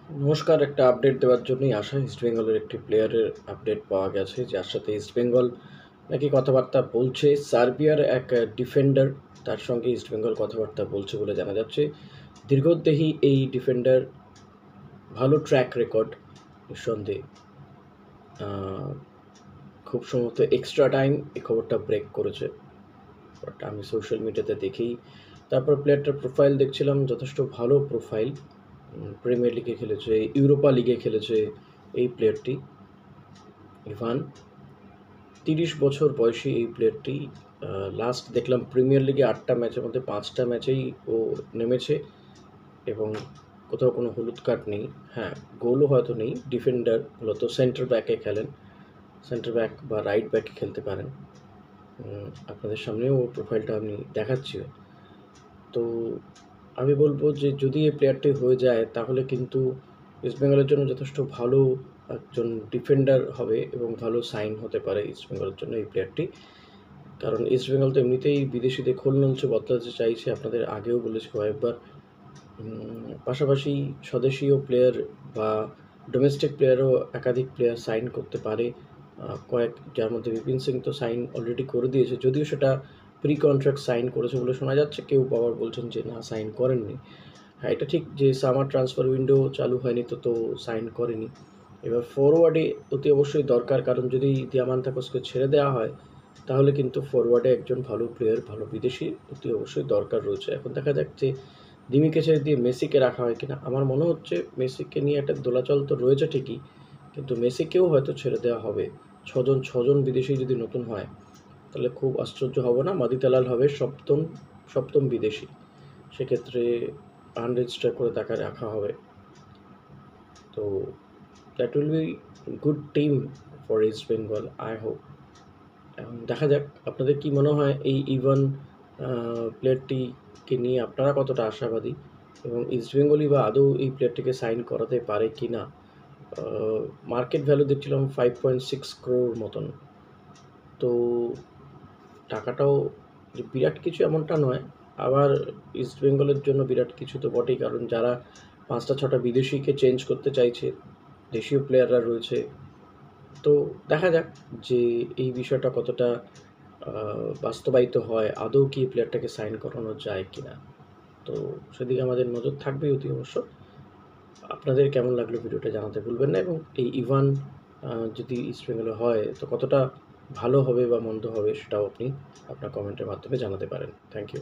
নমস্কার, একটা আপডেট দেওয়ার জন্যই আসা। ইস্ট বেঙ্গলের একটি প্লেয়ারের আপডেট পাওয়া গেছে, যার সাথে ইস্ট বেঙ্গল নাকি কথাবার্তা বলছে। সার্বিয়ার এক ডিফেন্ডার, তার সঙ্গে ইস্ট বেঙ্গল কথাবার্তা বলছে বলে জানা যাচ্ছে। দীর্ঘদেহী এই ডিফেন্ডার, ভালো ট্র্যাক রেকর্ড নিঃসন্দেহে। খুব সম্ভবত এক্সট্রা টাইম এই খবরটা ব্রেক করেছে, বাট আমি সোশ্যাল মিডিয়াতে দেখেই তারপর প্লেয়ারটার প্রোফাইল দেখছিলাম, যথেষ্ট ভালো প্রোফাইল। প্রিমিয়ার লিগে খেলেছে, ইউরোপা লিগে খেলেছে এই প্লেয়ারটি। ইভান 30 বছর বয়সী এই প্লেয়ারটি। লাস্ট দেখলাম প্রিমিয়ার লিগে 8টা ম্যাচের মধ্যে 5টা ম্যাচেই ও নেমেছে এবং কোথাও কোনো হলুদ কার্ড নেই। হ্যাঁ, গোলও হয়তো নেই। ডিফেন্ডার, মূলত সেন্টার ব্যাকে খেলেন, সেন্টার ব্যাক বা রাইট ব্যাকে খেলতে পারেন। আপনাদের সামনেও প্রোফাইলটা আমি দেখাচ্ছি। তো আমি বলবো যে যদি এই প্লেয়ারটি হয়ে যায় তাহলে কিন্তু ইস্টবেঙ্গলের জন্য যথেষ্ট ভালো একজন ডিফেন্ডার হবে এবং ভালো সাইন হতে পারে ইস্টবেঙ্গলের জন্য এই প্লেয়ারটি। কারণ ইস্টবেঙ্গল তো এমনিতেই বিদেশিদের খোল নলছে বদলাতে চাইছে, আপনাদের আগেও বলেছি কয়েকবার। পাশাপাশি স্বদেশীয় প্লেয়ার বা ডোমেস্টিক প্লেয়ারও একাধিক প্লেয়ার সাইন করতে পারে। যার মধ্যে বিপিন সিং তো সাইন অলরেডি করে দিয়েছে, যদিও সেটা প্রি কন্ট্রাক্ট সাইন করেছে বলে শোনা যাচ্ছে। কেউ আবার বলছেন যে না, সাইন করেননি। হ্যাঁ, এটা ঠিক যে সামার ট্রান্সফার উইন্ডো চালু হয়নি তো সাইন করেনি। এবার ফরওয়ার্ডে অতি অবশ্যই দরকার, কারণ যদি দিয়ামান্তাকসকে ছেড়ে দেওয়া হয় তাহলে কিন্তু ফরওয়ার্ডে একজন ভালো প্লেয়ার, ভালো বিদেশি অতি অবশ্যই দরকার রয়েছে। এখন দেখা যাক যে দিমিকে ছেড়ে দিয়ে মেসিকে রাখা হয় কিনা। আমার মনে হচ্ছে মেসিকে নিয়ে একটা দোলাচল তো রয়েছে ঠিকই, কিন্তু মেসিকেও হয়তো ছেড়ে দেওয়া হবে। ছজন বিদেশি যদি নতুন হয় তাহলে খুব আশ্চর্য হব না। মাদিতালাল হবে সপ্তম বিদেশি। সেক্ষেত্রে আনরেজিস্টার করে তাকে রাখা হবে। তো that will be good team for east Bengal, I hope. এখন দেখা যাক আপনাদের কি মনে হয় এই ইভান প্লেয়ারটিকে নিয়ে আপনারা কতটা আশাবাদী, এবং ইস্ট বেঙ্গলই বা আদৌ এই প্লেয়ারটিকে সাইন করাতে পারে কি না। মার্কেট ভ্যালু দেখছিলাম 5.6 crore মতন। তো টাকাটাও যে বিরাট কিছু এমনটা নয়, আবার ইস্ট বেঙ্গলের জন্য বিরাট কিছু তো বটেই, কারণ যারা 5টা 6টা বিদেশিকে চেঞ্জ করতে চাইছে, দেশীয় প্লেয়াররা রয়েছে। তো দেখা যাক যে এই বিষয়টা কতটা বাস্তবায়িত হয়, আদৌ কি এই প্লেয়ারটাকে সাইন করানো যায় কি না। তো সেদিকে আমাদের নজর থাকবেই অতি অবশ্য। আপনাদের কেমন লাগলো ভিডিওটা জানাতে ভুলবেন না, এবং এই ইভান যদি ইস্ট বেঙ্গলে হয় তো কতটা ভালো হবে বা মন্দ হবে সেটাও আপনি আপনার কমেন্টের মাধ্যমে জানাতে পারেন। Thank you.